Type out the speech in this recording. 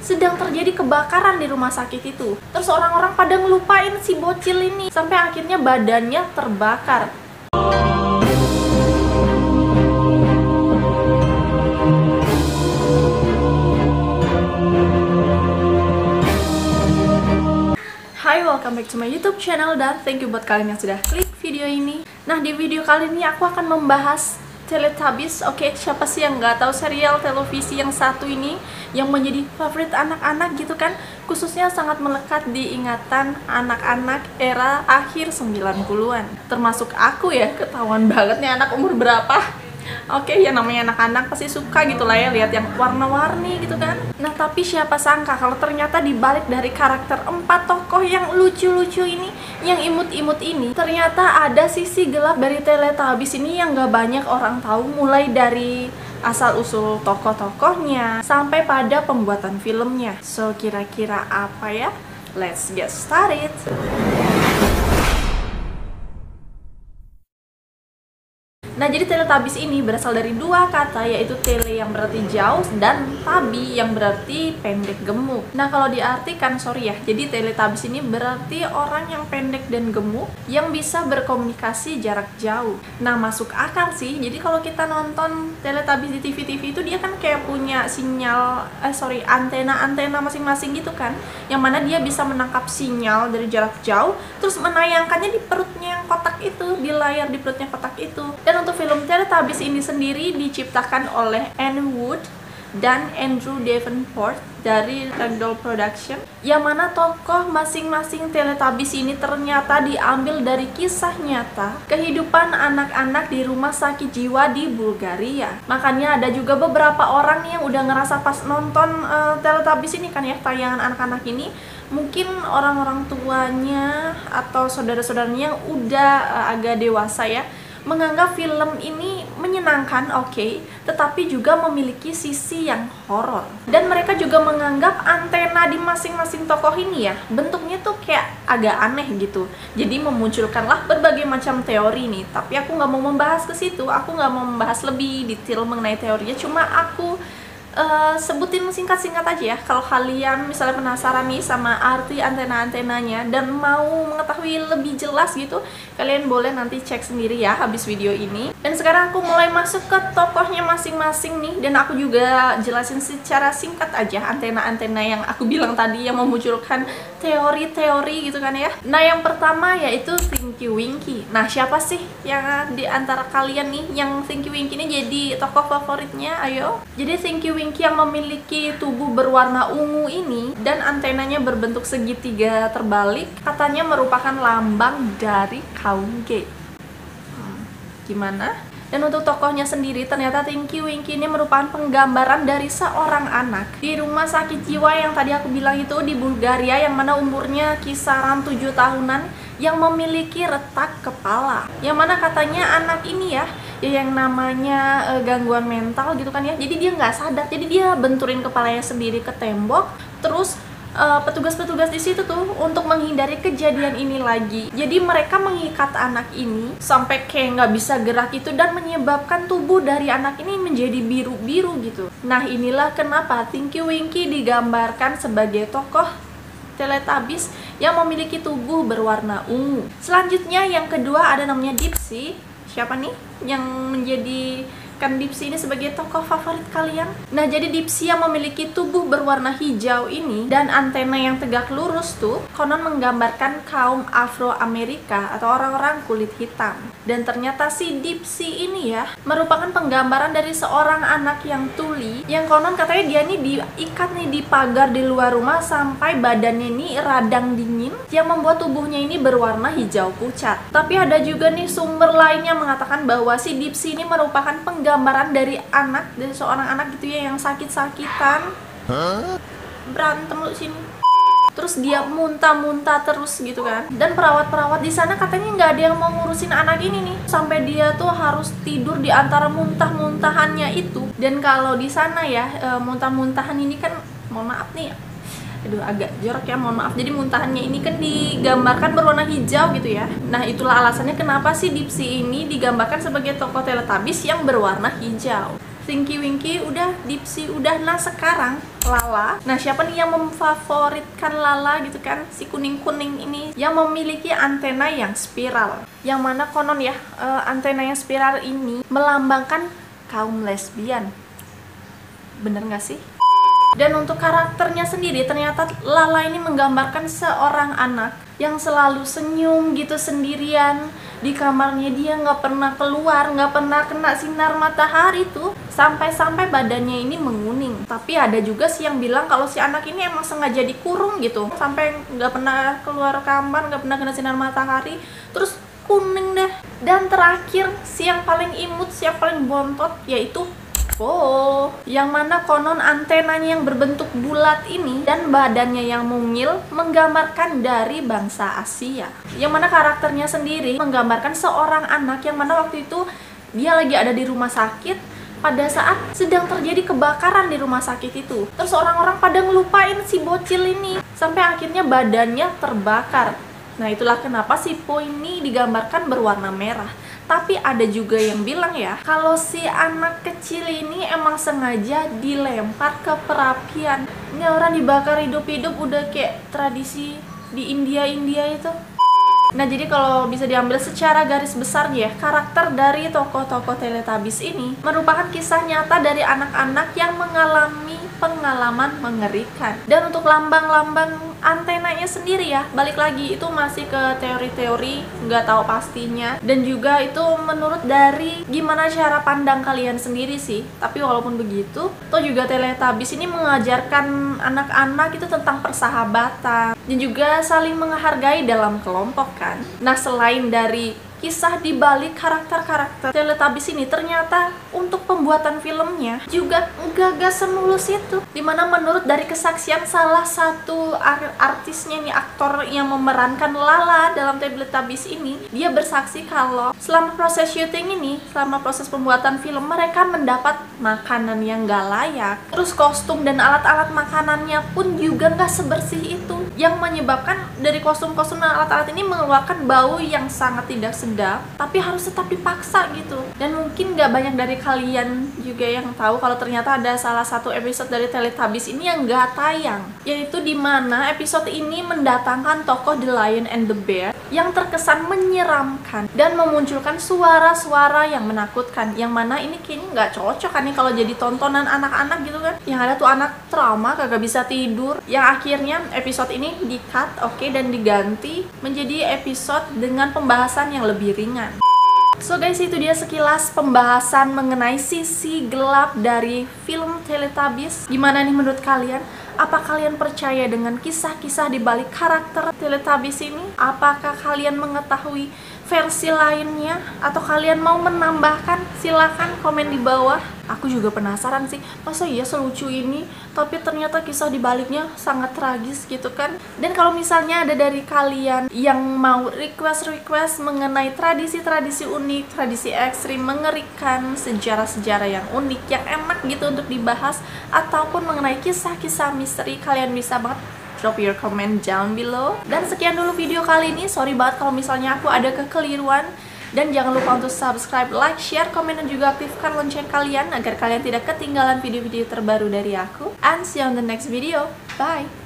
sedang terjadi kebakaran di rumah sakit itu. Terus orang-orang pada ngelupain si bocil ini sampai akhirnya badannya terbakar. Hai, welcome back to my YouTube channel dan thank you buat kalian yang sudah klik video ini. Nah, di video kali ini aku akan membahas Teletubbies. Oke, siapa sih yang nggak tahu serial televisi yang satu ini yang menjadi favorit anak-anak gitu kan? Khususnya sangat melekat di ingatan anak-anak era akhir 90-an. Termasuk aku ya, ketahuan banget nih anak umur berapa. Oke, ya namanya anak-anak pasti suka gitu lah ya lihat yang warna-warni gitu kan. Nah, tapi siapa sangka kalau ternyata dibalik dari karakter 4 tokoh yang lucu-lucu ini, yang imut-imut ini, ternyata ada sisi gelap dari Teletubbies ini yang gak banyak orang tahu, mulai dari asal-usul tokoh-tokohnya sampai pada pembuatan filmnya. So, kira-kira apa ya? Let's get started. Nah, jadi Teletubbies ini berasal dari dua kata, yaitu tele yang berarti jauh dan tabi yang berarti pendek gemuk. Nah, kalau diartikan, sorry ya, jadi Teletubbies ini berarti orang yang pendek dan gemuk yang bisa berkomunikasi jarak jauh. Nah, masuk akal sih. Jadi kalau kita nonton Teletubbies di TV-TV itu dia kan kayak punya sinyal, antena-antena masing-masing gitu kan, yang mana dia bisa menangkap sinyal dari jarak jauh, terus menayangkannya di perutnya yang kotak itu, di layar di perutnya kotak itu. Dan untuk film Teletubbies ini sendiri diciptakan oleh Anne Wood dan Andrew Davenport dari Ragdoll Production, yang mana tokoh masing-masing Teletubbies ini ternyata diambil dari kisah nyata kehidupan anak-anak di rumah sakit jiwa di Bulgaria. Makanya ada juga beberapa orang yang udah ngerasa pas nonton Teletubbies ini kan ya, tayangan anak-anak ini, mungkin orang-orang tuanya atau saudara-saudaranya yang udah agak dewasa ya, menganggap film ini menyenangkan, oke, tetapi juga memiliki sisi yang horor. Dan mereka juga menganggap antena di masing-masing tokoh ini ya, bentuknya tuh kayak agak aneh gitu. Jadi memunculkanlah berbagai macam teori nih. Tapi aku nggak mau membahas ke situ, aku nggak mau membahas lebih detail mengenai teorinya. Cuma aku sebutin singkat-singkat aja ya. Kalau kalian misalnya penasaran nih sama arti antena-antenanya dan mau mengetahui lebih jelas gitu, kalian boleh nanti cek sendiri ya habis video ini. Dan sekarang aku mulai masuk ke tokohnya masing-masing nih, dan aku juga jelasin secara singkat aja antena-antena yang aku bilang tadi yang memunculkan teori-teori gitu kan ya. Nah, yang pertama yaitu Tinky Winky. Nah, siapa sih yang di antara kalian nih yang Tinky Winky ini jadi tokoh favoritnya? Ayo. Jadi Tinky Winky yang memiliki tubuh berwarna ungu ini dan antenanya berbentuk segitiga terbalik katanya merupakan lambang dari kaum gay. Gimana? Dan untuk tokohnya sendiri, ternyata Tinky Winky ini merupakan penggambaran dari seorang anak di rumah sakit jiwa yang tadi aku bilang itu di Bulgaria, yang mana umurnya kisaran 7 tahunan, yang memiliki retak kepala. Yang mana katanya anak ini ya yang namanya gangguan mental gitu kan ya. Jadi dia nggak sadar, jadi dia benturin kepalanya sendiri ke tembok, terus petugas-petugas di situ tuh untuk menghindari kejadian ini lagi. Jadi mereka mengikat anak ini sampai kayak nggak bisa gerak itu dan menyebabkan tubuh dari anak ini menjadi biru-biru gitu. Nah, inilah kenapa Tinky Winky digambarkan sebagai tokoh Teletubbies yang memiliki tubuh berwarna ungu. Selanjutnya yang kedua ada namanya Dipsy. Siapa nih yang menjadi Dipsy ini sebagai tokoh favorit kalian? Nah, jadi Dipsy yang memiliki tubuh berwarna hijau ini dan antena yang tegak lurus tuh konon menggambarkan kaum Afro-Amerika atau orang-orang kulit hitam. Dan ternyata si Dipsy ini ya merupakan penggambaran dari seorang anak yang tuli, yang konon katanya dia nih diikat nih di pagar di luar rumah sampai badannya ini radang dingin yang membuat tubuhnya ini berwarna hijau pucat. Tapi ada juga nih sumber lainnya mengatakan bahwa si Dipsy ini merupakan gambaran dari seorang anak gitu ya yang sakit-sakitan, berantem lu sini, terus dia muntah-muntah terus gitu kan. Dan perawat-perawat di sana katanya nggak ada yang mau ngurusin anak ini nih, sampai dia tuh harus tidur di antara muntah-muntahannya itu. Dan kalau di sana ya muntah-muntahan ini kan, mohon maaf nih, aduh agak jorok ya, mohon maaf. Jadi muntahannya ini kan digambarkan berwarna hijau gitu ya. Nah, itulah alasannya kenapa sih Dipsy ini digambarkan sebagai tokoh Teletubbies yang berwarna hijau. Tinky Winky udah, Dipsy udah. Nah sekarang Lala. Nah siapa nih yang memfavoritkan Lala gitu kan? Si kuning-kuning ini yang memiliki antena yang spiral. Yang mana konon ya, antena yang spiral ini melambangkan kaum lesbian. Bener gak sih? Dan untuk karakternya sendiri, ternyata Lala ini menggambarkan seorang anak yang selalu senyum gitu sendirian di kamarnya. Dia nggak pernah keluar, nggak pernah kena sinar matahari tuh, sampai-sampai badannya ini menguning. Tapi ada juga sih yang bilang kalau si anak ini emang sengaja dikurung gitu, sampai nggak pernah keluar kamar, nggak pernah kena sinar matahari, terus kuning deh. Dan terakhir, si yang paling imut, si yang paling bontot, yaitu yang mana konon antenanya yang berbentuk bulat ini dan badannya yang mungil menggambarkan dari bangsa Asia. Yang mana karakternya sendiri menggambarkan seorang anak yang mana waktu itu dia lagi ada di rumah sakit pada saat sedang terjadi kebakaran di rumah sakit itu. Terus orang-orang pada ngelupain si bocil ini sampai akhirnya badannya terbakar. Nah itulah kenapa si Po ini digambarkan berwarna merah. Tapi ada juga yang bilang ya, kalau si anak kecil ini emang sengaja dilempar ke perapian. Ini orang dibakar hidup-hidup udah kayak tradisi di India itu. Nah jadi kalau bisa diambil secara garis besarnya ya, karakter dari tokoh-tokoh Teletubbies ini merupakan kisah nyata dari anak-anak yang mengalami pengalaman mengerikan. Dan untuk lambang-lambang antenanya sendiri ya, balik lagi itu masih ke teori-teori, nggak tahu pastinya. Dan juga itu menurut dari gimana cara pandang kalian sendiri sih. Tapi walaupun begitu, toh juga Teletubbies ini mengajarkan anak-anak itu tentang persahabatan dan juga saling menghargai dalam kelompok kan. Nah selain dari kisah di balik karakter-karakter Teletubbies ini, ternyata untuk pembuatan filmnya juga gak semulus itu. Dimana menurut dari kesaksian salah satu artisnya nih, aktor yang memerankan Lala dalam Teletubbies ini, dia bersaksi kalau selama proses syuting ini, selama proses pembuatan film, mereka mendapat makanan yang gak layak. Terus kostum dan alat-alat makanannya pun juga gak sebersih itu, yang menyebabkan dari kostum-kostum dan alat-alat ini mengeluarkan bau yang sangat tidak sedap, tapi harus tetap dipaksa gitu. Dan mungkin gak banyak dari kalian juga yang tahu kalau ternyata ada salah satu episode dari Teletubbies ini yang gak tayang, yaitu dimana episode ini mendatangkan tokoh The Lion and the Bear yang terkesan menyeramkan dan memunculkan suara-suara yang menakutkan, yang mana ini kayaknya nggak cocok kan nih kalau jadi tontonan anak-anak gitu kan. Yang ada tuh anak trauma, kagak bisa tidur, yang akhirnya episode ini di-cut, oke, dan diganti menjadi episode dengan pembahasan yang lebih ringan. So guys, itu dia sekilas pembahasan mengenai sisi gelap dari film Teletubbies. Gimana nih menurut kalian? Apa kalian percaya dengan kisah-kisah di balik karakter Teletubbies ini? Apakah kalian mengetahui versi lainnya? Atau kalian mau menambahkan? Silahkan komen di bawah. Aku juga penasaran sih, masa iya selucu ini? Tapi ternyata kisah di baliknya sangat tragis gitu kan. Dan kalau misalnya ada dari kalian yang mau request mengenai tradisi-tradisi unik, tradisi ekstrim, mengerikan, sejarah-sejarah yang unik, yang enak gitu untuk dibahas, ataupun mengenai kisah-kisah misteri, kalian bisa banget drop your comment down below. Dan sekian dulu video kali ini. Sorry banget kalau misalnya aku ada kekeliruan. Dan jangan lupa untuk subscribe, like, share, komen, dan juga aktifkan lonceng kalian agar kalian tidak ketinggalan video-video terbaru dari aku. And see you on the next video. Bye!